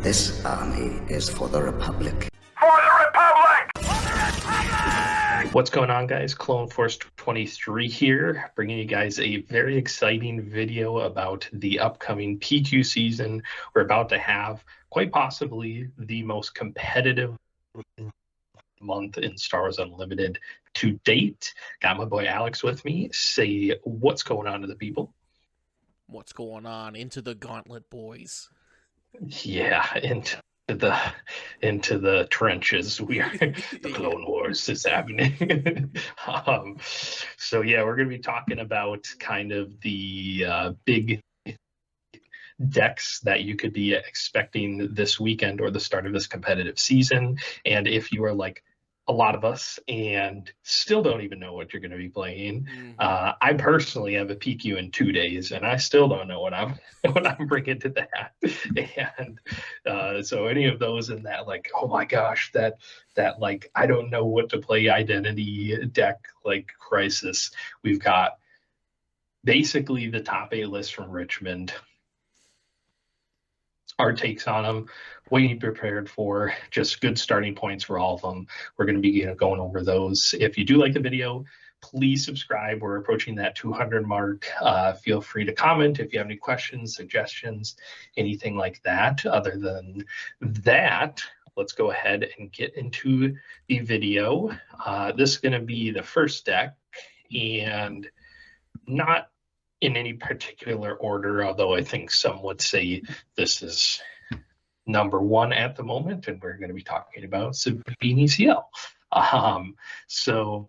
This army is for the Republic. For the Republic! What's going on, guys? Clone Force 23 here, bringing you guys a very exciting video about the upcoming PQ season. We're about to have quite possibly the most competitive month in Star Wars Unlimited to date. Got my boy Alex with me. Say what's going on to the people. What's going on? Into the gauntlet, boys. Yeah, into the trenches. We are the Clone Wars is happening. So yeah, we're going to be talking about kind of the big decks that you could be expecting this weekend or the start of this competitive season. And if you are like a lot of us and still don't even know what you're going to be playing, I personally have a PQ in 2 days and I still don't know what I'm bringing to that. And so any of those in that, like, oh my gosh, that like I don't know what to play identity deck like crisis, we've got basically the top 8 list from Richmond, our takes on them, what you need to be prepared for, just good starting points for all of them. We're going to be going over those. If you do like the video, please subscribe. We're approaching that 200 mark. Feel free to comment if you have any questions, suggestions, anything like that. Other than that, let's go ahead and get into the video. This is going to be the first deck, and not in any particular order, although I think some would say this is number 1 at the moment, and we're going to be talking about Sabine ECL. So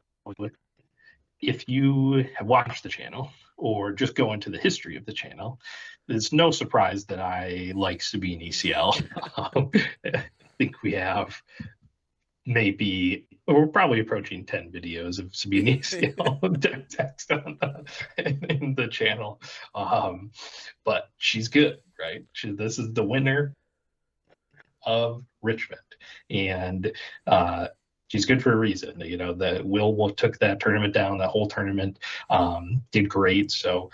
if you have watched the channel or just go into the history of the channel, it's no surprise that I like Sabine ECL. I think we have we're probably approaching 10 videos of Sabine ECL text in the channel. But she's good, right? This is the winner of Richmond, and she's good for a reason. You know, the Will took that tournament down, the whole tournament, did great. So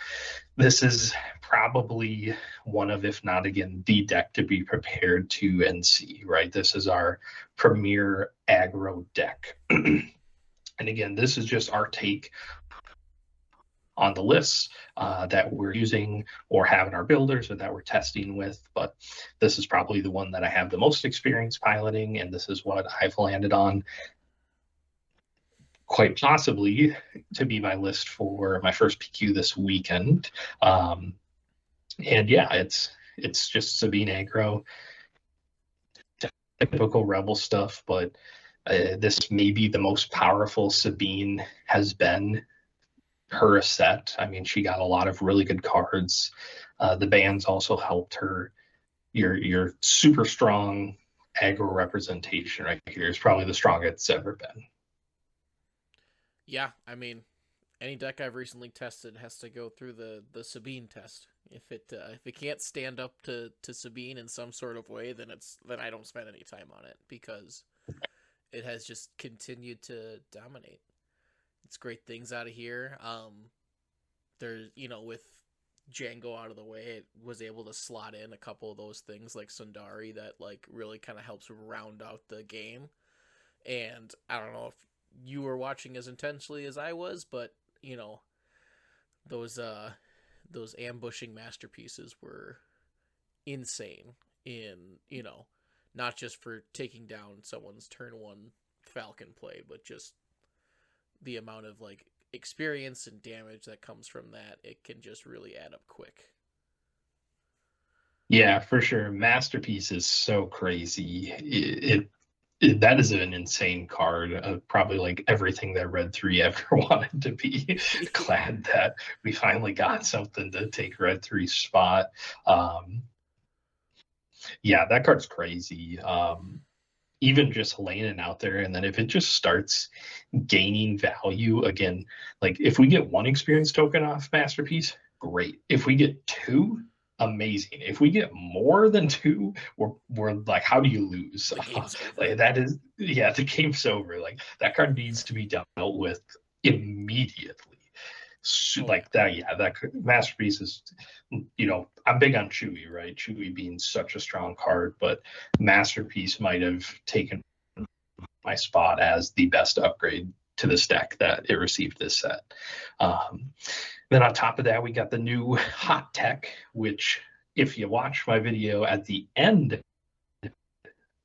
this is probably one of, if not again, the deck to be prepared to NC, right? This is our premier aggro deck. And again, this is just our take on the lists that we're using or have in our builders or that we're testing with. But this is probably the one that I have the most experience piloting, and this is what I've landed on quite possibly to be my list for my first PQ this weekend. And yeah, it's just Sabine aggro, typical Rebel stuff, but this may be the most powerful Sabine has been her set. I mean, she got a lot of really good cards. The bans also helped her. Your super strong aggro representation right here is probably the strongest it's ever been. Yeah, I mean, any deck I've recently tested has to go through the Sabine test. If it can't stand up to Sabine in some sort of way, then I don't spend any time on it, because it has just continued to dominate. It's great things out of here. There's, with Django out of the way, it was able to slot in a couple of those things like Sundari that like really kind of helps round out the game. And I don't know if you were watching as intensely as I was, but those ambushing masterpieces were insane in, not just for taking down someone's turn 1 Falcon play, but just the amount of like experience and damage that comes from that. It can just really add up quick. Yeah, for sure. Masterpiece is so crazy. That is an insane card. Probably like everything that Red 3 ever wanted to be. Glad that we finally got something to take Red 3's spot. Yeah, that card's crazy. Even just laying it out there, and then if it just starts gaining value again, like if we get 1 experience token off Masterpiece, great. If we get 2, amazing. If we get more than 2, we're like, how do you lose? Like that is, yeah, the game's over. Like that card needs to be dealt with immediately. Like that, yeah, Masterpiece is, I'm big on Chewy, right? Chewy being such a strong card, but Masterpiece might have taken my spot as the best upgrade to this deck that it received this set. Then on top of that, we got the new hot tech, which if you watch my video at the end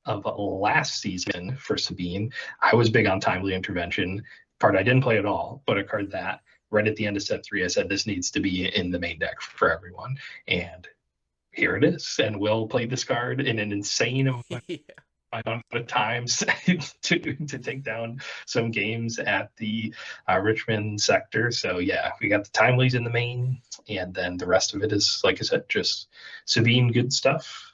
of last season for Sabine, I was big on Timely Intervention, card I didn't play at all, but a card that right at the end of set 3, I said this needs to be in the main deck for everyone. And here it is. And Will played this card in an insane amount of times to take down some games at the Richmond sector. So yeah, we got the Timelies in the main, and then the rest of it is, like I said, just Sabine good stuff.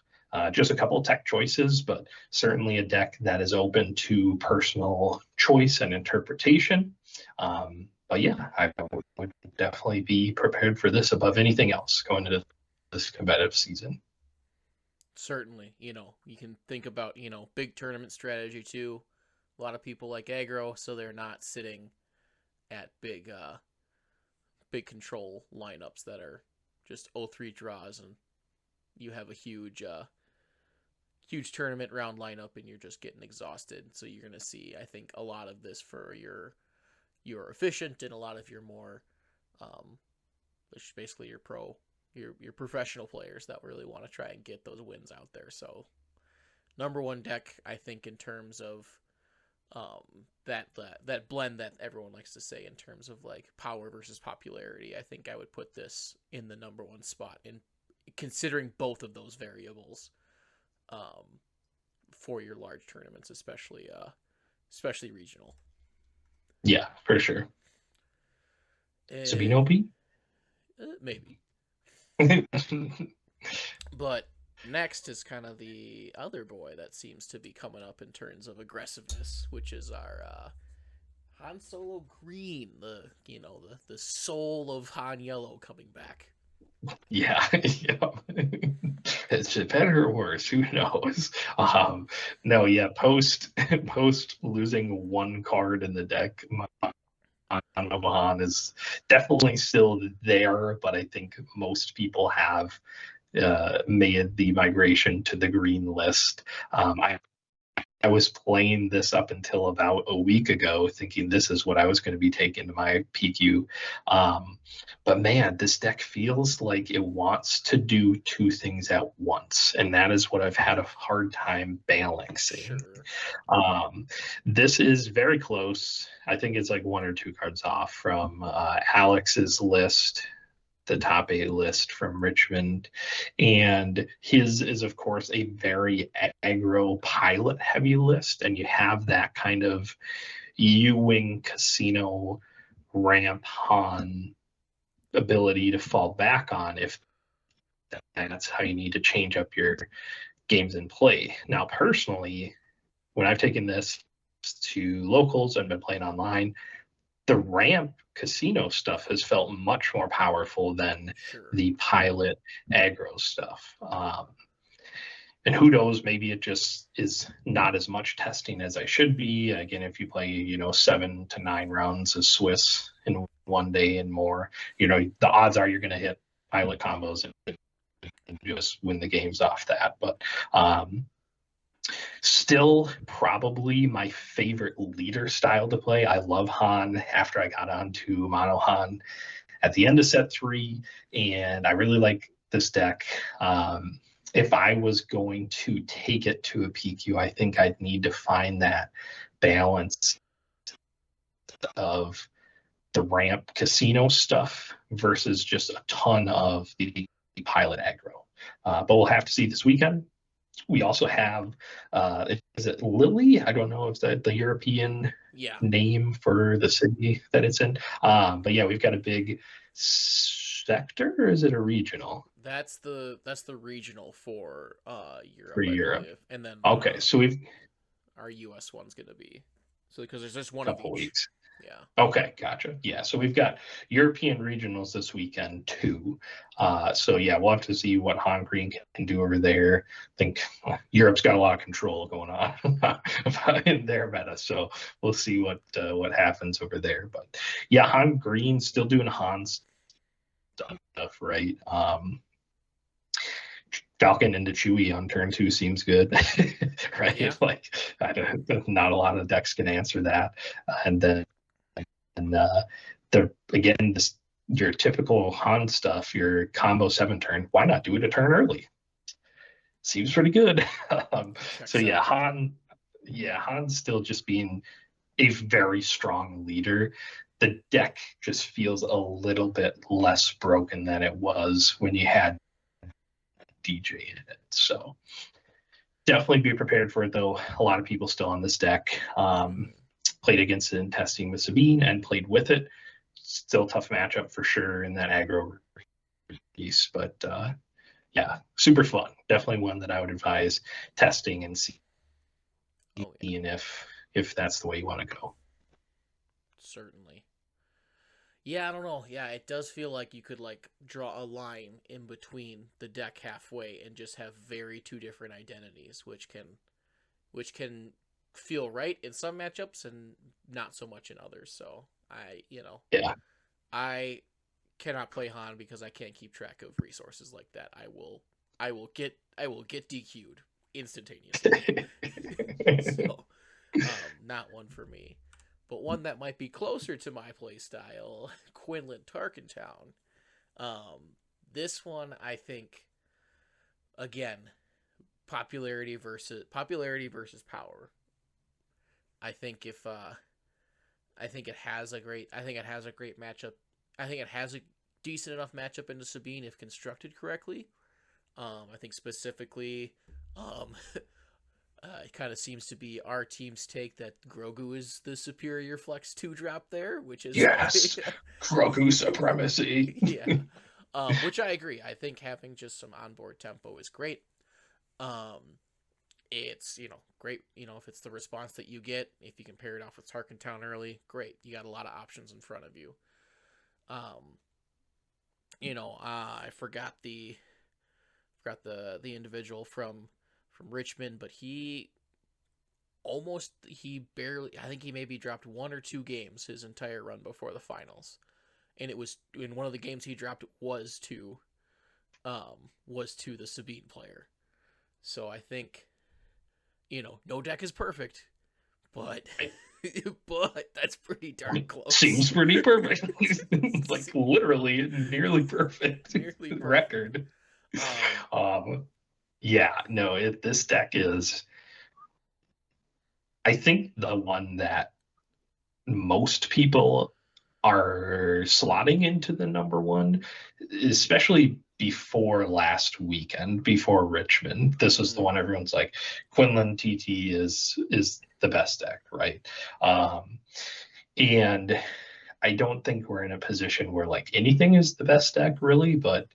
Just a couple of tech choices, but certainly a deck that is open to personal choice and interpretation. But yeah, I would definitely be prepared for this above anything else going into this competitive season. Certainly, you can think about, big tournament strategy too. A lot of people like aggro, so they're not sitting at big control lineups that are just 0-3 draws, and you have a huge tournament round lineup and you're just getting exhausted. So you're going to see, I think, a lot of this for your efficient and a lot of your more which is basically your professional players that really want to try and get those wins out there. So number one deck, I think, in terms of that blend that everyone likes to say in terms of like power versus popularity, I think I would put this in the number one spot in considering both of those variables for your large tournaments, especially regional. Yeah, for sure. Sabine OP? Maybe. But next is kind of the other boy that seems to be coming up in terms of aggressiveness, which is our Han Solo Green, the soul of Han Yellow coming back. Yeah, Is it better or worse? Who knows? No, yeah. Post losing one card in the deck, Han is definitely still there, but I think most people have made the migration to the green list. I was playing this up until about a week ago, thinking this is what I was going to be taking to my PQ. But man, this deck feels like it wants to do two things at once, and that is what I've had a hard time balancing. Sure. This is very close. I think it's like 1 or 2 cards off from Alex's list, the top 8 list from Richmond, and his is of course a very aggro pilot heavy list, and you have that kind of U-wing casino ramp Han ability to fall back on if that's how you need to change up your games in play. Now personally, when I've taken this to locals and been playing online, the ramp casino stuff has felt much more powerful than the pilot aggro stuff. And who knows, maybe it just is not as much testing as I should be. Again, if you play, 7 to 9 rounds of Swiss in one day and more, the odds are you're going to hit pilot combos and just win the games off that. But still probably my favorite leader style to play. I love Han after I got onto Mono Han at the end of set 3, and I really like this deck. If I was going to take it to a PQ, I think I'd need to find that balance of the ramp casino stuff versus just a ton of the pilot aggro. But we'll have to see this weekend. We also have, is it Lily? I don't know if that's the European name for the city that it's in. But yeah, we've got a big sector, or is it a regional? That's the regional for Europe. For Europe. And then okay, so we've our US one's gonna be because there's just one of each. Weeks. Yeah. Okay, gotcha. Yeah, so we've got European regionals this weekend too. So yeah, we'll have to see what Han Green can do over there. I think Europe's got a lot of control going on in their meta, so we'll see what happens over there. But yeah, Han Green still doing Han stuff, right? Falcon into Chewie on turn 2 seems good, right? Yeah. Like, not a lot of decks can answer that, and then and the again this your typical Han stuff, your combo 7 turn. Why not do it a turn early? Seems pretty good. So Checks yeah, out. Han's still just being a very strong leader. The deck just feels a little bit less broken than it was when you had DJ in it. So definitely be prepared for it, though. A lot of people still on this deck. Played against it in testing with Sabine and played with it. Still tough matchup for sure in that aggro piece, but yeah, super fun. Definitely one that I would advise testing and seeing if that's the way you want to go. Certainly. Yeah, I don't know. Yeah, it does feel like you could like draw a line in between the deck halfway and just have very two different identities, which can feel right in some matchups and not so much in others. So Yeah. I cannot play Han because I can't keep track of resources like that. I will get DQ'd instantaneously. So, not one for me. But one that might be closer to my playstyle, Quinlan Tarkentown. This one, I think, again, popularity versus power. I think it has a great matchup. I think it has a decent enough matchup into Sabine if constructed correctly. I think specifically, it kind of seems to be our team's take that Grogu is the superior flex 2 drop there, which is yes, Grogu supremacy. Yeah, which I agree. I think having just some onboard tempo is great. It's great. If it's the response that you get, if you can pair it off with Tarkentown early, great. You got a lot of options in front of you. I forgot the individual from Richmond, but he barely, I think he maybe dropped 1 or 2 games his entire run before the finals, and it was in one of the games he dropped was to the Sabine player. So I think no deck is perfect, but but that's pretty darn close. Seems pretty perfect. Like literally nearly perfect. Nearly perfect. Record. Yeah, no, this deck is, I think, the one that most people are slotting into the number one, especially before last weekend, before Richmond. This was the one everyone's like, Quinlan TT is the best deck, right? And I don't think we're in a position where like anything is the best deck really, but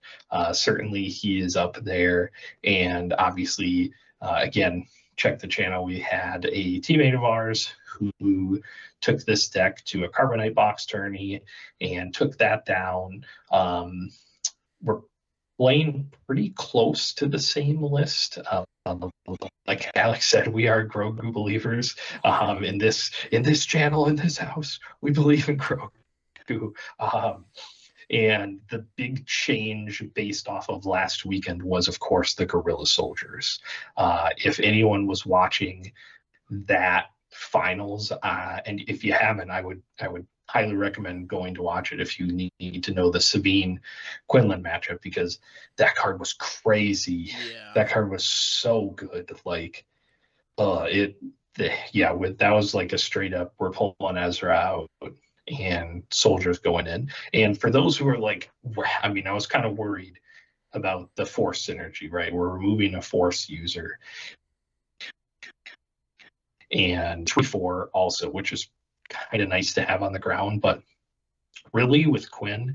certainly he is up there. And obviously, again, check the channel. We had a teammate of ours who took this deck to a Carbonite box tourney and took that down. We're playing pretty close to the same list. Like Alex said, we are Grogu believers. In this channel, in this house, we believe in Grogu. And the big change based off of last weekend was, of course, the Guerrilla Soldiers. If anyone was watching that finals, and if you haven't, I would highly recommend going to watch it if you need to know the Sabine Quinlan matchup, because that card was crazy. Yeah. That card was so good. Like, that was like a straight up, we're pulling Ezra out and soldiers going in. And for those who are like, I was kind of worried about the force synergy, right? We're removing a force user and 24 also, which is kind of nice to have on the ground. But really with Quinn,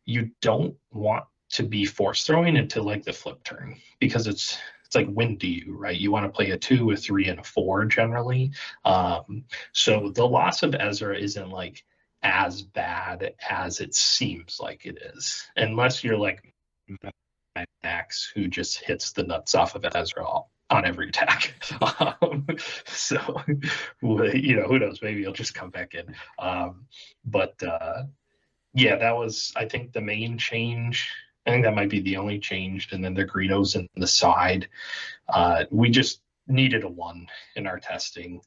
you don't want to be force throwing into like the flip turn, because it's it's like when do you, right? You want to play a 2, a 3, and a 4 generally. So the loss of Ezra isn't like as bad as it seems like it is, unless you're like Max, who just hits the nuts off of Ezra on every attack. So, who knows? Maybe he'll just come back in. But yeah, that was, I think, the main change. I think that might be the only change. And then the Greedos in the side. We just needed a 1 in our testing.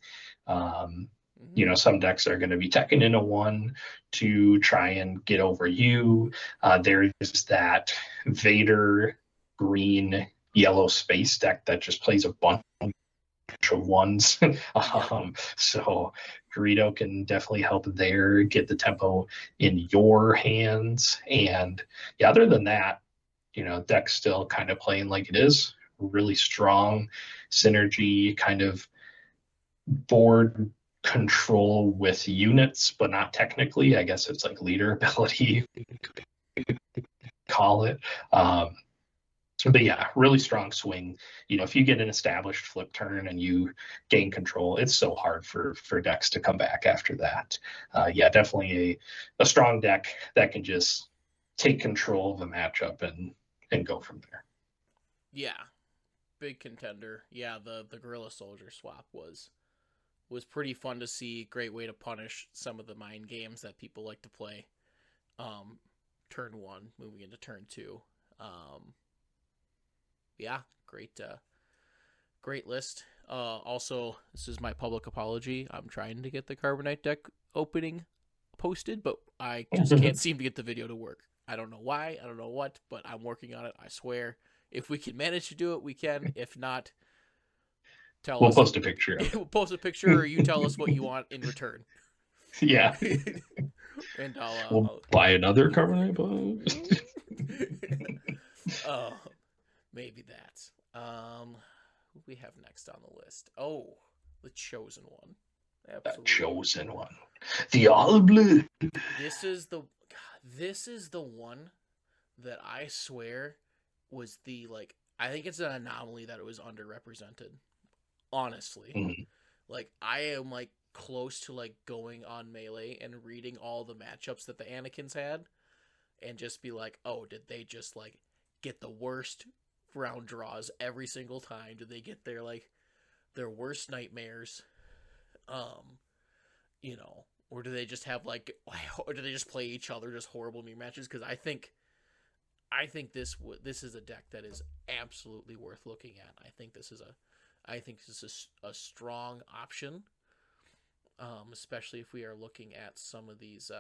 Some decks are going to be teching in a 1 to try and get over you. There is that Vader green yellow space deck that just plays a bunch of 1s. So Greedo can definitely help there, get the tempo in your hands. And yeah, other than that, deck's still kind of playing like it is. Really strong synergy, kind of board control with units, but not technically. I guess it's like leader ability, call it. But yeah, really strong swing. If you get an established flip turn and you gain control, it's so hard for decks to come back after that. Yeah, definitely a strong deck that can just take control of the matchup and go from there. Yeah, big contender. Yeah, the Gorilla Soldier swap was pretty fun to see. Great way to punish some of the mind games that people like to play. Turn 1, moving into turn 2. Yeah, great list. Also, this is my public apology. I'm trying to get the Carbonite deck opening posted, but I just can't seem to get the video to work. I don't know why, I don't know what, but I'm working on it, I swear. If we can manage to do it, we can. If not, we'll post a picture. We'll post a picture, or you tell us what you want in return. Yeah. And I'll buy another Carbonite box. Oh, maybe that. Who we have next on the list? Oh, the Chosen One. Absolutely. The Chosen One. The All Blue. This is the one that I swear was I think it's an anomaly that it was underrepresented. Honestly. Mm-hmm. Like, I am close to going on Melee and reading all the matchups that the Anakins had and just be like, oh, did they just get the worst round draws every single time? Did they get their worst nightmares? Or do they just have or do they just play each other just horrible mirror matches? Because I think this is a deck that is absolutely worth looking at. I think this is a strong option, especially if we are looking at some of these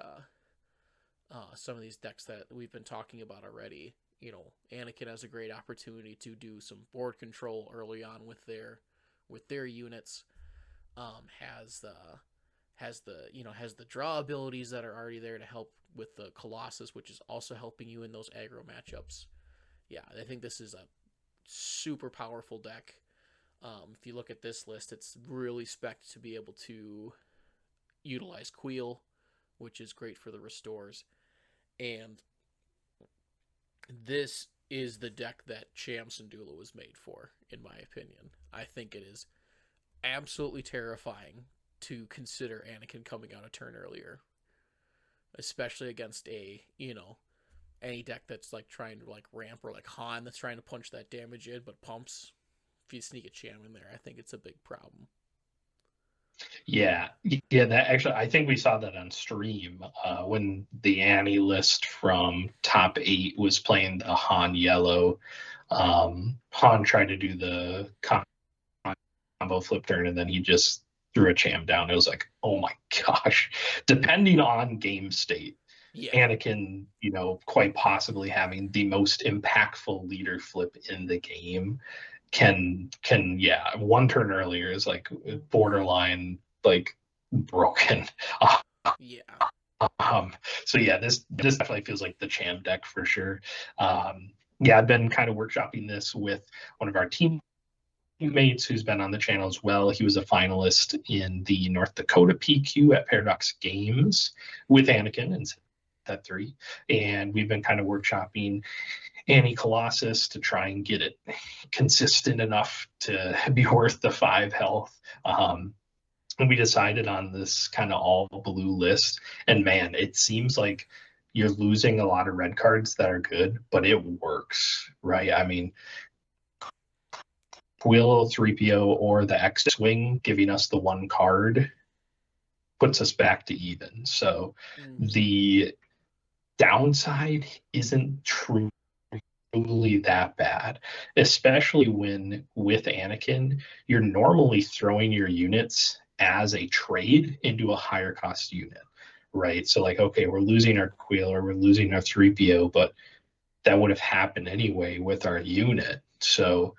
decks that we've been talking about already. Anakin has a great opportunity to do some board control early on with their units. Has the draw abilities that are already there to help with the Colossus, which is also helping you in those aggro matchups. Yeah, I think this is a super powerful deck. If you look at this list, it's really spec'd to be able to utilize Queel, which is great for the restores. And this is the deck that Cham Syndulla was made for, in my opinion. I think it is absolutely terrifying to consider Anakin coming out a turn earlier, especially against any deck that's trying to ramp, or Han that's trying to punch that damage in but pumps. If you sneak a Cham in there, I think it's a big problem. Yeah, that actually, I think we saw that on stream when the Annie list from top 8 was playing the Han yellow. Han tried to do the combo flip turn, and then he just threw a Cham down. It was like, oh my gosh. Depending on game state, yeah. Anakin, quite possibly having the most impactful leader flip in the game can one turn earlier is borderline broken. Yeah. So yeah, this definitely feels like the Cham deck for sure. I've been kind of workshopping this with one of our teammates who's been on the channel as well. He was a finalist in the North Dakota PQ at Paradox Games with Anakin and Set 3, and we've been kind of workshopping. Colossus to try and get it consistent enough to be worth the 5 health. And we decided on this kind of all blue list. And man, it seems like you're losing a lot of red cards that are good, but it works, right? I mean, Quill, 3PO, or the X-Wing giving us the 1 card puts us back to even. So the downside isn't truly that bad, especially when with Anakin, you're normally throwing your units as a trade into a higher cost unit, right? So like, okay, we're losing our Quill or we're losing our 3PO, but that would have happened anyway with our unit. So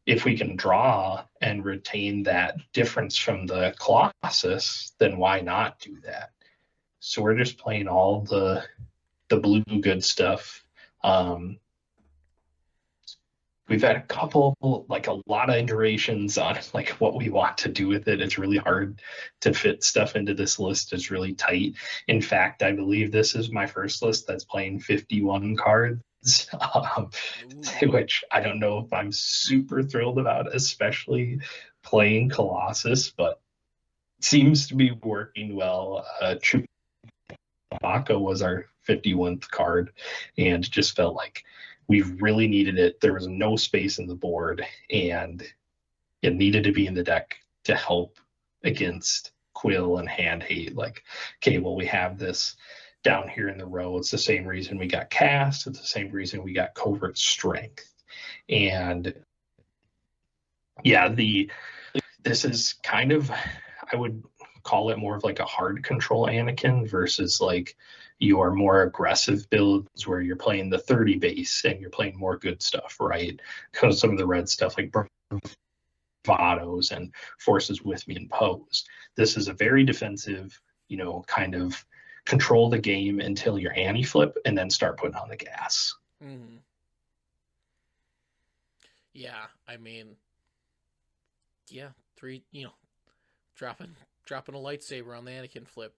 if we can draw and retain that difference from the Colossus, then why not do that? So we're just playing all the blue good stuff. We've had a couple, like a lot of iterations on like what we want to do with it. It's really hard to fit stuff into this list. It's really tight. In fact, I believe this is my first list that's playing 51 cards, which I don't know if I'm super thrilled about, especially playing Colossus, but seems to be working well. Chewbacca was our 51st card and just felt like we really needed it. There was no space in the board and it needed to be in the deck to help against Quill and hand hate. Like, okay, well, we have this down here in the row. It's the same reason we got cast. It's the same reason we got covert strength. And yeah, this is kind of, I would call it more of like a hard control Anakin versus like your more aggressive builds where you're playing the 30 base and you're playing more good stuff, right? Because some of the red stuff like bravados and forces with me and pose. This is a very defensive, kind of control the game until your Annie flip and then start putting on the gas. Mm-hmm. Yeah, I mean, yeah, dropping a lightsaber on the Anakin flip,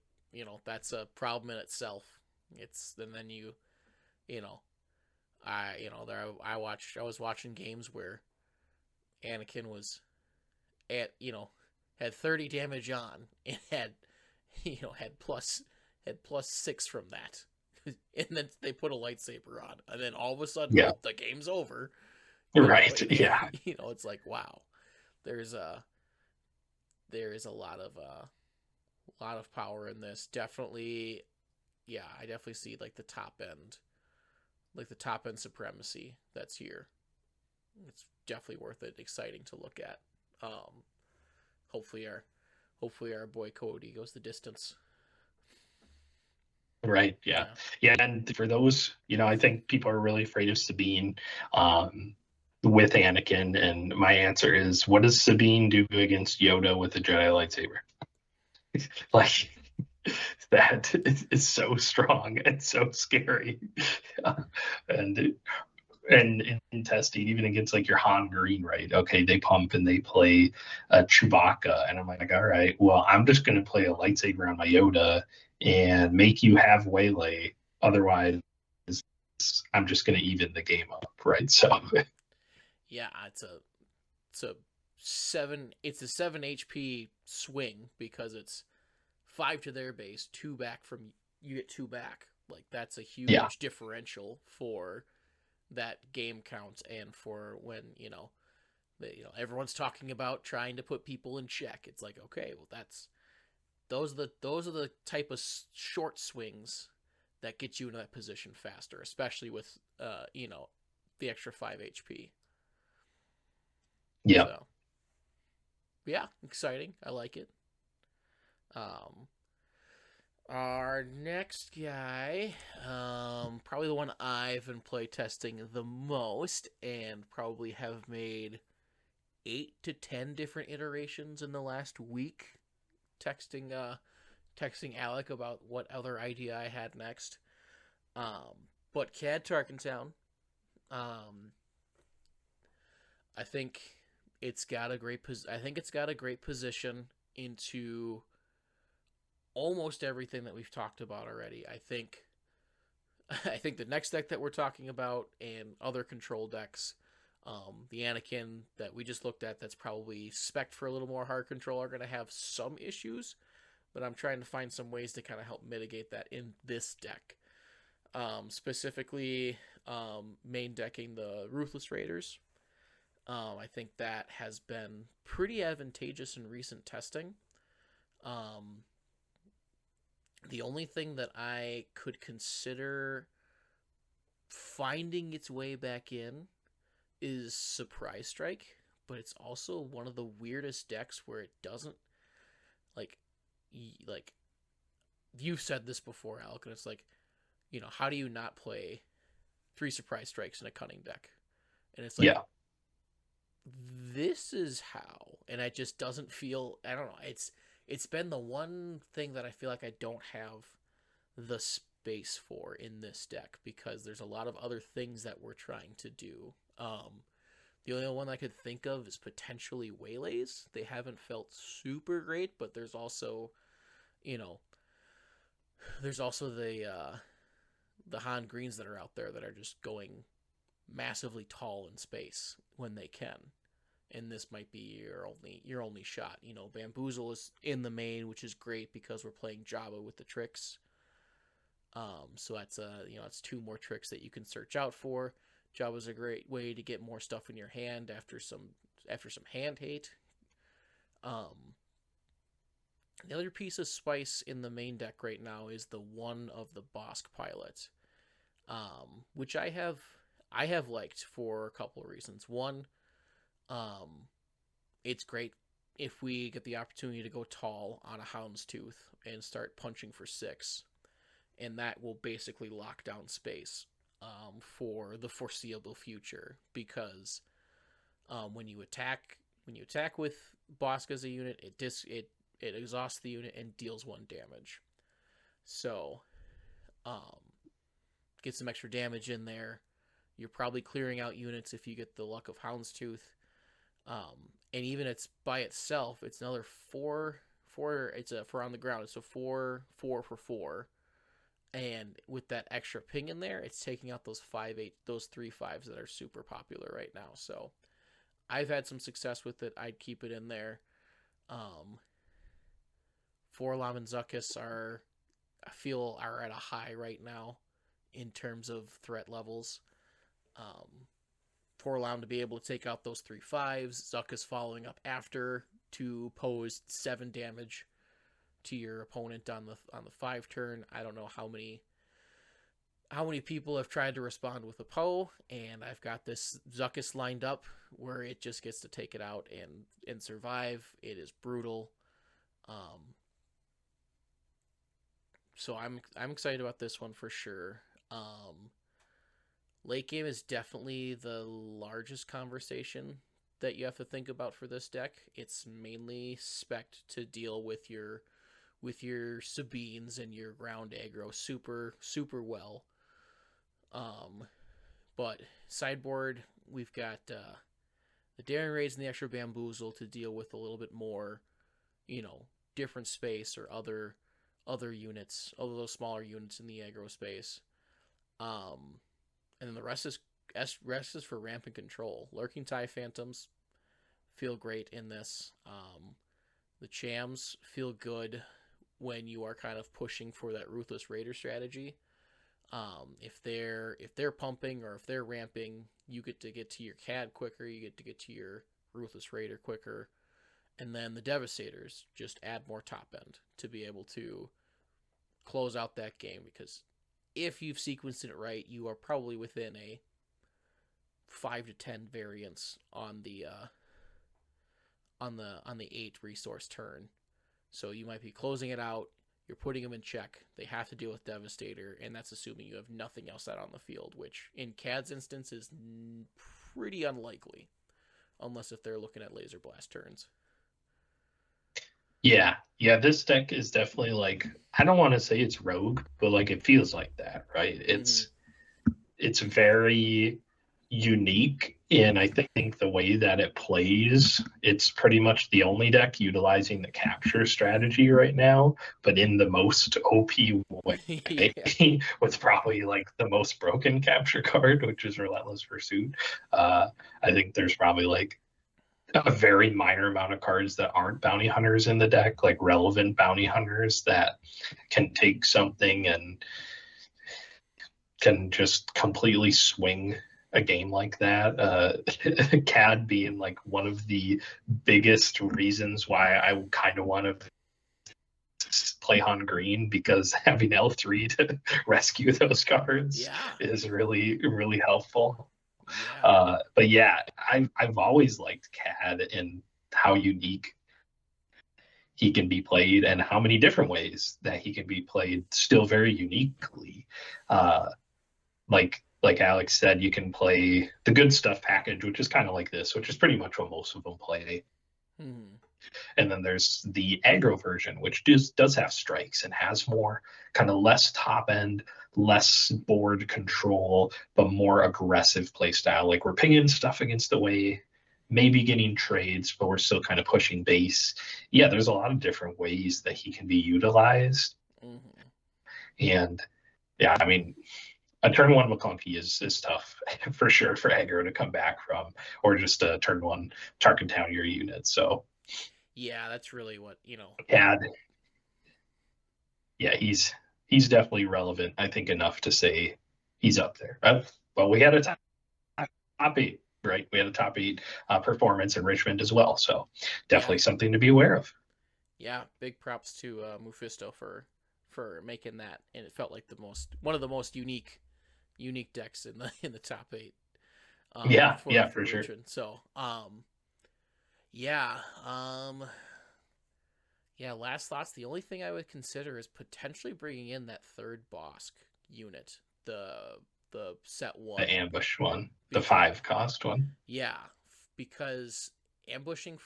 that's a problem in itself. And then I was watching games where Anakin was at, had 30 damage on and had plus 6 from that. And then they put a lightsaber on, and then all of a sudden, the game's over. Right. Yeah. It's like, wow, there is a lot of power in this. Definitely, yeah, I definitely see like the top end supremacy that's here. It's definitely worth it. Exciting to look at. Hopefully our boy Cody goes the distance. Right. Yeah. And for those, I think people are really afraid of Sabine with Anakin. And my answer is, what does Sabine do against Yoda with a Jedi lightsaber? Like, that is so strong and so scary. And in testing, even against like your Han Green, right? Okay, they pump and they play Chewbacca, and I'm like, all right, well, I'm just gonna play a lightsaber on my Yoda and make you have waylay. Otherwise, I'm just gonna even the game up, right? So, yeah, it's a 7 HP swing because it's 5 to their base, 2 back from you get 2 back. Like that's a huge differential for that game count and for when everyone's talking about trying to put people in check. It's like, okay, well those are the type of short swings that get you in that position faster, especially with the extra 5 HP. Yeah. So, yeah, exciting. I like it. Our next guy, probably the one I've been playtesting the most, and probably have made 8 to 10 different iterations in the last week. Texting Alec about what other idea I had next. But Cad Tarkentown, I think it's got a great position into almost everything that we've talked about already. I think I think the next deck that we're talking about and other control decks, the Anakin that we just looked at, that's probably spec'd for a little more hard control, are going to have some issues, but I'm trying to find some ways to kind of help mitigate that in this deck. Specifically, main decking the Ruthless Raiders. I think that has been pretty advantageous in recent testing. Um, the only thing that I could consider finding its way back in is Surprise Strike, but it's also one of the weirdest decks where it doesn't like like you've said this before, Alec, and it's like, how do you not play 3 Surprise Strikes in a Cunning deck? And it's like, Yeah. this is how, and it just doesn't feel. I don't know. It's been the one thing that I feel like I don't have the space for in this deck because there's a lot of other things that we're trying to do. The only one I could think of is potentially Waylays. They haven't felt super great, but there's also, there's also the Han Greens that are out there that are just going massively tall in space when they can. And this might be your only shot. Bamboozle is in the main, which is great because we're playing Jabba with the tricks. So that's it's 2 more tricks that you can search out for. Jabba's a great way to get more stuff in your hand after some hand hate. The other piece of spice in the main deck right now is the one of the Bosk pilot, which I have liked for a couple of reasons. One, it's great if we get the opportunity to go tall on a Houndstooth and start punching for 6, and that will basically lock down space for the foreseeable future, because when you attack with Bosk as a unit, it exhausts the unit and deals 1 damage. So get some extra damage in there. You're probably clearing out units if you get the luck of Houndstooth. And even it's by itself, it's another 4. It's for on the ground. It's a 4 for 4. And with that extra ping in there, it's taking out those 5/8, those 3/5s that are super popular right now. So I've had some success with it. I'd keep it in there. Forlom and Zuckuss are at a high right now in terms of threat levels. Forlom to be able to take out those 3/5s, Zuckuss following up after to pose 7 damage to your opponent on the 5 turn. I don't know how many people have tried to respond with a Poe, and I've got this Zuckuss lined up where it just gets to take it out and survive. It is brutal. So I'm excited about this one for sure. Late game is definitely the largest conversation that you have to think about for this deck. It's mainly spec'd to deal with your Sabines and your ground aggro super well. But sideboard, we've got the Daring Raids and the extra Bamboozle to deal with a little bit more, different space or other units, other those smaller units in the aggro space. And then the rest is for ramp and control. Lurking TIE Phantoms feel great in this. The Chams feel good when you are kind of pushing for that Ruthless Raider strategy. If they're pumping or if they're ramping, you get to your CAD quicker, you get to your Ruthless Raider quicker. And then the Devastators just add more top end to be able to close out that game, because if you've sequenced it right, you are probably within a 5 to 10 variance on the 8 resource turn. So you might be closing it out, you're putting them in check, they have to deal with Devastator, and that's assuming you have nothing else out on the field, which in CAD's instance is pretty unlikely, unless if they're looking at Laser Blast turns. Yeah, this deck is definitely like, I don't want to say it's rogue, but like it feels like that, right? It's very unique in, I think, the way that it plays. It's pretty much the only deck utilizing the capture strategy right now, but in the most OP way. Yeah. With probably like the most broken capture card, which is Relentless Pursuit. I think there's probably like a very minor amount of cards that aren't bounty hunters in the deck, like relevant bounty hunters that can take something and can just completely swing a game like that. CAD being like one of the biggest reasons why I kind of want to play on green, because having L3 to rescue those cards Yeah. is really, really helpful. Yeah. But yeah, I've always liked CAD and how unique he can be played and how many different ways that he can be played still very uniquely. Like Alex said, you can play the good stuff package, which is kind of like this, which is pretty much what most of them play. Mm-hmm. And then there's the aggro version, which does have strikes and has more kind of less top end, less board control, but more aggressive play style. Like we're pinging stuff against the way, maybe getting trades, but we're still kind of pushing base. Yeah, there's a lot of different ways that he can be utilized. Mm-hmm. And yeah, I mean, a turn one McClunky is tough for sure for aggro to come back from, or just a turn one target down your unit. So Yeah, that's really what, CAD, yeah, he's definitely relevant. I think enough to say he's up there. Well, we had a top eight, right? We had a top eight performance in Richmond as well, so definitely something to be aware of. Yeah, big props to Mephisto for making that, and it felt like one of the most unique decks in the top eight. Yeah, for for sure. Richmond. So, yeah, yeah. Last thoughts. The only thing I would consider is potentially bringing in that third Bosk unit, the set one, The ambush one, the because, 5 cost one. yeah, because ambushing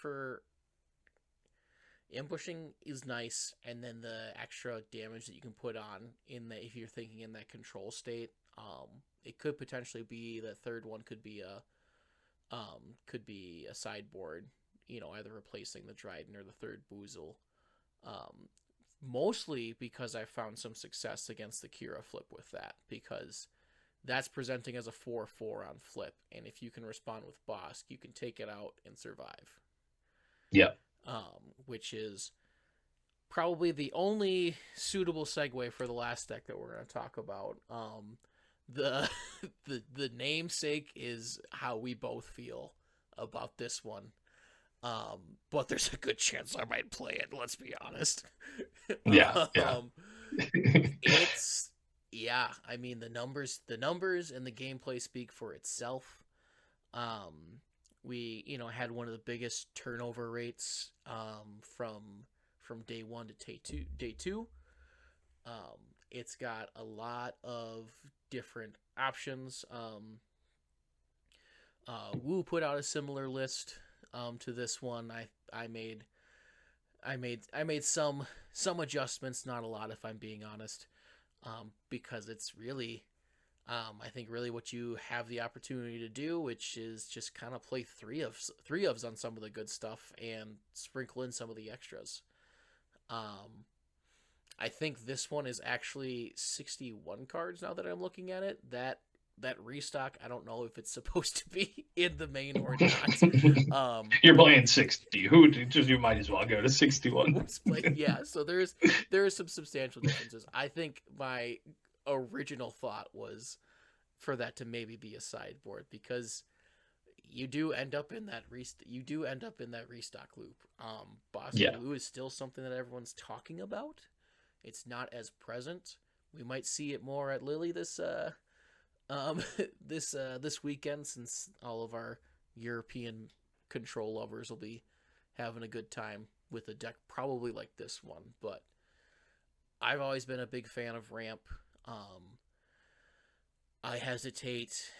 is nice, and then the extra damage that you can put on if you're thinking in that control state, it could potentially be the third one could be a sideboard, either replacing the Dryden or the third Boozle. Mostly because I found some success against the Kira flip with that, because that's presenting as a 4/4 on flip, and if you can respond with Bosk, you can take it out and survive. Yeah. Which is probably the only suitable segue for the last deck that we're going to talk about. The the namesake is how we both feel about this one. But there's a good chance I might play it, let's be honest. Yeah. It's, yeah, I mean, the numbers and the gameplay speak for itself. We, had one of the biggest turnover rates from day one to day two. It's got a lot of different options. Wu put out a similar list to this one. I made some adjustments, not a lot if I'm being honest, because it's really, I think really what you have the opportunity to do, which is just kind of play three ofs on some of the good stuff and sprinkle in some of the extras. I think this one is actually 61 cards now that I'm looking at it. That restock, I don't know if it's supposed to be in the main or not. You're playing 60. You might as well go to 61. Yeah, so there is some substantial differences. I think my original thought was for that to maybe be a sideboard, because you do end up in that restock loop. Boston Blue is still something that everyone's talking about. It's not as present. We might see it more at Lily this weekend, since all of our European control lovers will be having a good time with a deck probably like this one. But I've always been a big fan of ramp. I hesitate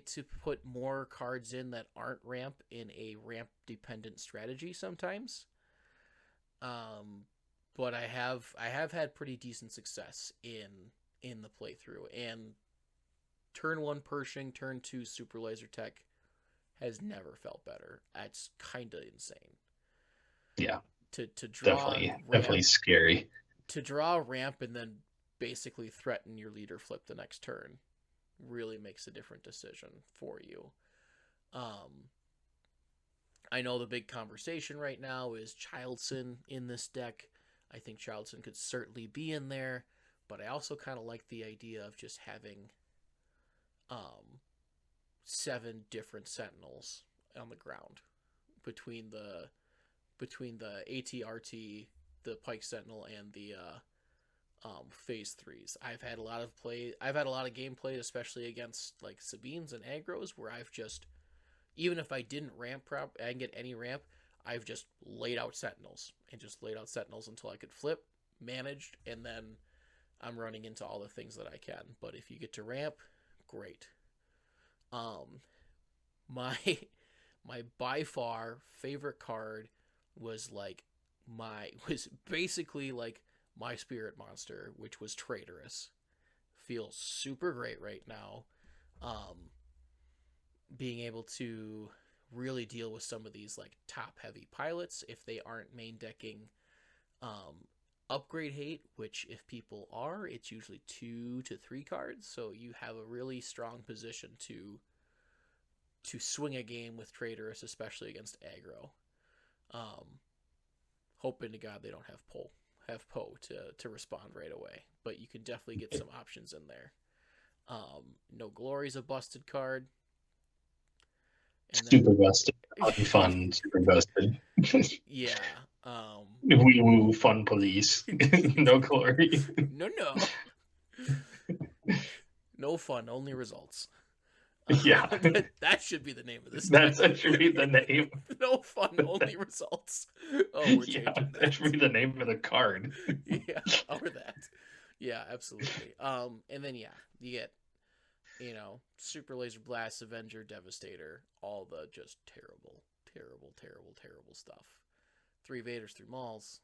to put more cards in that aren't ramp in a ramp dependent strategy sometimes. But I have had pretty decent success in the playthrough, and turn 1 Pershing, turn 2 Super Laser Tech has never felt better. That's kind of insane. Yeah. To draw definitely scary. To draw a ramp and then basically threaten your leader flip the next turn really makes a different decision for you. I know the big conversation right now is Childson in this deck. I think Childson could certainly be in there, but I also kind of like the idea of just having 7 different Sentinels on the ground between the ATRT, the Pike Sentinel, and the phase 3s. I've had a lot of gameplay, especially against like Sabines and aggros, where I've just, even if I didn't ramp prop, I didn't get any ramp, I've just laid out Sentinels until I could flip, managed, and then I'm running into all the things that I can. But if you get to ramp, great. My by far favorite card was basically like my spirit monster, which was Traitorous. Feels super great right now. Being able to really deal with some of these like top heavy pilots if they aren't main decking upgrade hate, which if people are, it's usually 2 to 3 cards, so you have a really strong position to swing a game with Traitorous, especially against aggro. Hoping to God they don't have Poe to respond right away, but you can definitely get some options in there. No Glory's a busted card. And super busted. Fun, super busted. Yeah. Wee woo fun police. No Glory. No. No fun, only results. Yeah. That should be the name of this. That should be the name. No fun, only results. Oh, we're changing that. That should be the name of the card. Yeah, or that. Yeah, absolutely. And then you get, Super Laser Blast, Avenger, Devastator, all the just terrible stuff. 3 Vaders, 3 Mauls.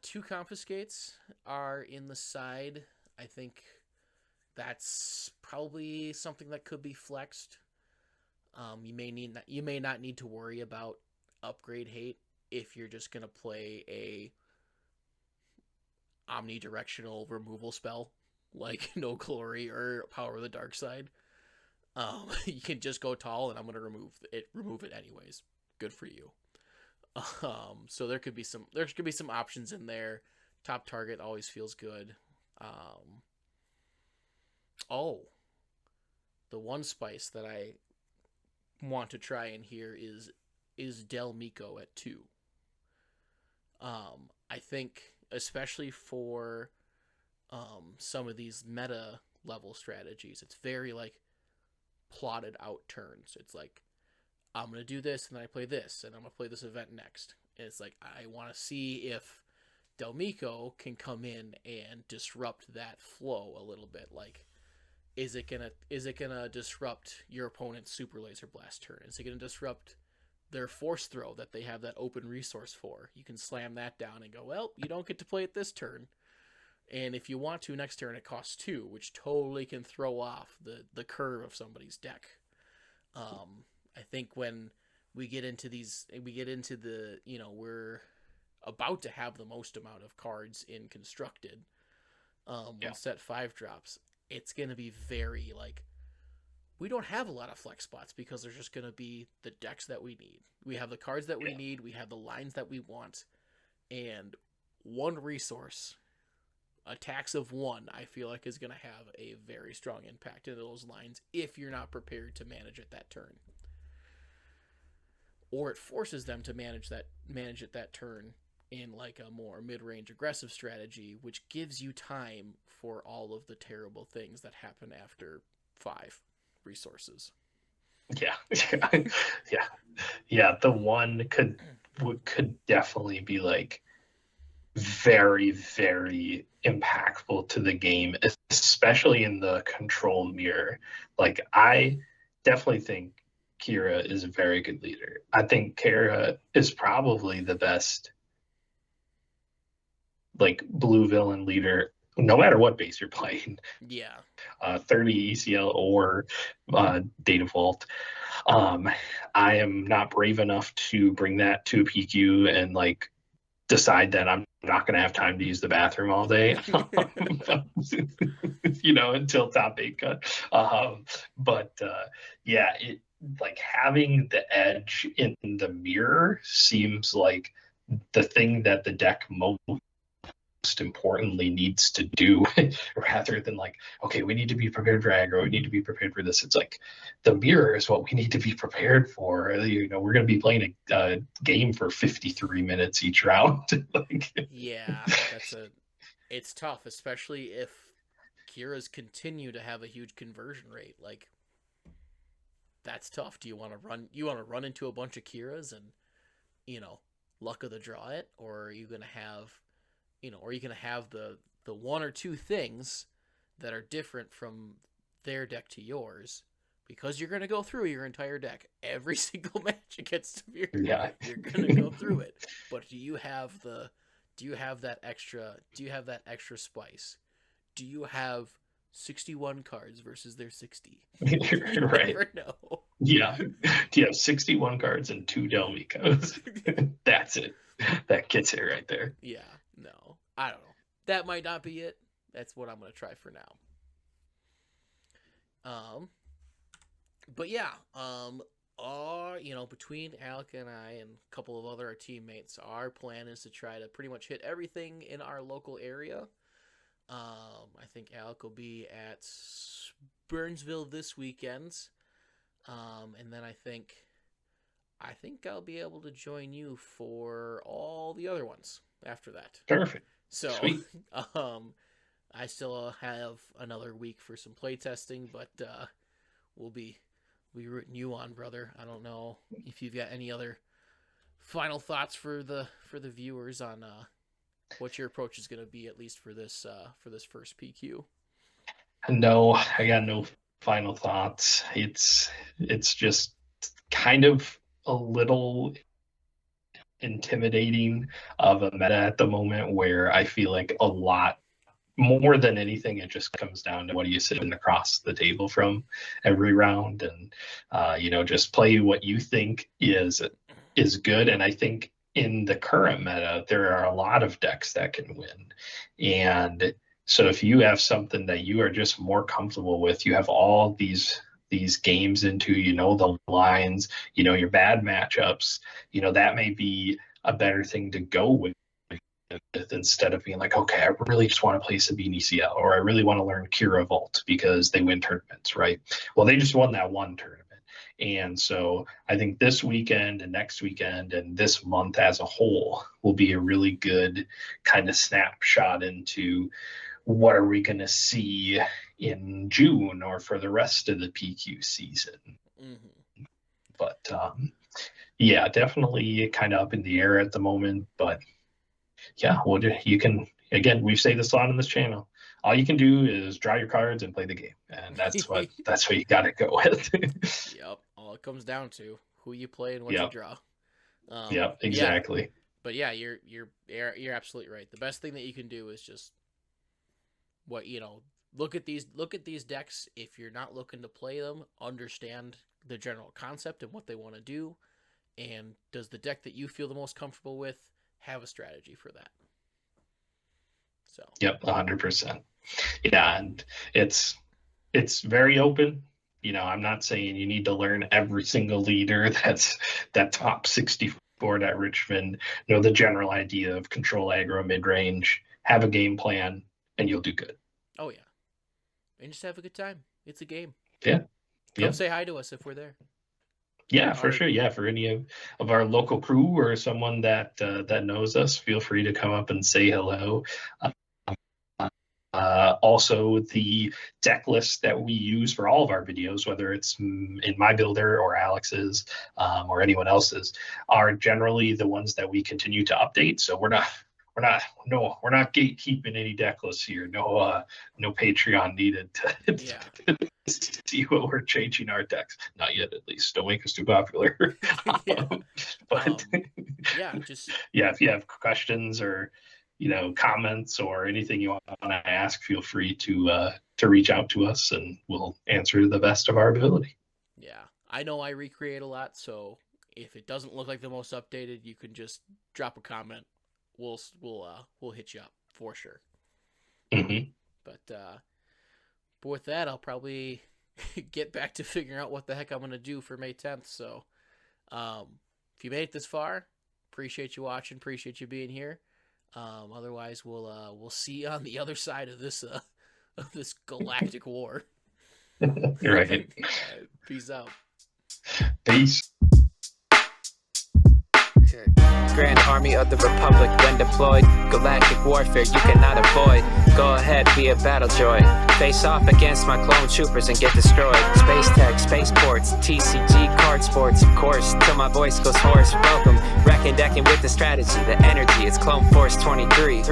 2 Confiscates are in the side. I think that's probably something that could be flexed. You may not need to worry about upgrade hate if you're just gonna play a omnidirectional removal spell like No Glory or Power of the Dark Side. You can just go tall, and I'm gonna remove it anyways. Good for you. So there could be some options in there. Top target always feels good. The one spice that I want to try in here is Del Miko at 2. I think especially for some of these meta level strategies, it's very like plotted out turns. It's like, I'm going to do this, and then I play this, and I'm going to play this event next. And it's like, I want to see if Del Miko can come in and disrupt that flow a little bit. Like, is it gonna disrupt your opponent's Super Laser Blast turn? Is it gonna disrupt their Force Throw that they have that open resource for? You can slam that down and go, well, you don't get to play it this turn. And if you want to, next turn it costs 2, which totally can throw off the curve of somebody's deck. I think when we get into the, we're about to have the most amount of cards in Constructed when set 5 drops. It's going to be very, like, we don't have a lot of flex spots because there's just going to be the decks that we need. We have the cards that we need, we have the lines that we want, and 1 resource, attacks of 1, I feel like is going to have a very strong impact into those lines if you're not prepared to manage it that turn. Or it forces them to manage it that turn in like a more mid-range aggressive strategy, which gives you time for all of the terrible things that happen after 5 resources. Yeah. The 1 could definitely be like very, very impactful to the game, especially in the control mirror. Like, I definitely think Kira is a very good leader. I think Kira is probably the best like blue villain leader no matter what base you're playing, Yeah. 30 ECL or Data Vault. I am not brave enough to bring that to a PQ and like decide that I'm not going to have time to use the bathroom all day, until top 8 cut. But yeah, it like having the edge in the mirror seems like the thing that the deck most importantly needs to do rather than like, okay, we need to be prepared for aggro, we need to be prepared for this. It's like the mirror is what we need to be prepared for. We're going to be playing a game for 53 minutes each round. Yeah, it's tough, especially if Kira's continue to have a huge conversion rate. Like, that's tough. Do you want to run into a bunch of Kiras and, luck of the draw it, or are you gonna have the one or two things that are different from their deck to yours, because you're gonna go through your entire deck every single match against Severe. Yeah. You're gonna go through it. But do you have that extra spice? Do you have 61 cards versus their 60? You Right. never know. Yeah. Do you have 61 cards and 2 Delmicos? That's it. That gets it right there. Yeah, no. I don't know. That might not be it. That's what I'm going to try for now. But yeah, between Alec and I and a couple of other teammates, our plan is to try to pretty much hit everything in our local area. I think Alec will be at Burnsville this weekend. And then I think I'll be able to join you for all the other ones after that. Perfect. So, sweet. I still have another week for some playtesting, but we'll be rooting you on, brother. I don't know if you've got any other final thoughts for the viewers on what your approach is going to be, at least for this first PQ. No, I got no final thoughts. It's just kind of a little intimidating of a meta at the moment, where I feel like a lot more than anything, it just comes down to what are you sitting across the table from every round, and just play what you think is good. And I think in the current meta, there are a lot of decks that can win. And so if you have something that you are just more comfortable with, you have all these games into, the lines, your bad matchups, that may be a better thing to go with, instead of being like, okay, I really just want to play Sabine ECL, or I really want to learn Kira Vault because they win tournaments, right? Well, they just won that one tournament. And so I think this weekend and next weekend and this month as a whole will be a really good kind of snapshot into what are we going to see in June or for the rest of the PQ season. Mm-hmm. But yeah, definitely kind of up in the air at the moment. But yeah, well, you can, again, we say this a lot on this channel. All you can do is draw your cards and play the game, and that's what you got to go with. Yep, all it comes down to who you play and what you draw. Yep, exactly. Yeah. But yeah, you're absolutely right. The best thing that you can do is just look at these decks. If you're not looking to play them, understand the general concept and what they want to do, and does the deck that you feel the most comfortable with have a strategy for that. So yep, 100%. Yeah, and it's very open. I'm not saying you need to learn every single leader that's that top 64 at Richmond. Know the general idea of control aggro mid-range, have a game plan, and you'll do good. Oh yeah, and just have a good time. It's a game. Yeah. Come say hi to us if we're there. Yeah, for sure. Yeah, for any of our local crew or someone that knows us, feel free to come up and say hello. Also, the deck list that we use for all of our videos, whether it's in my builder or Alex's or anyone else's, are generally the ones that we continue to update. So we're not gatekeeping any deck lists here. No Patreon needed to see what we're changing our decks. Not yet, at least. Don't make us too popular. Yeah. But yeah, just if you have questions or comments or anything you want to ask, feel free to reach out to us, and we'll answer to the best of our ability. Yeah, I know I recreate a lot, so if it doesn't look like the most updated, you can just drop a comment. We'll hit you up for sure. Mm-hmm. But with that, I'll probably get back to figuring out what the heck I'm gonna do for May 10th. So, if you made it this far, appreciate you watching, appreciate you being here. Otherwise, we'll see you on the other side of this galactic war. Right. Peace out. Peace. Grand Army of the Republic when deployed. Galactic warfare you cannot avoid. Go ahead, be a battle droid. Face off against my clone troopers and get destroyed. Space tech, spaceports, TCG, card sports, of course, till my voice goes hoarse. Welcome, decking with the strategy, the energy, it's Clone Force 23.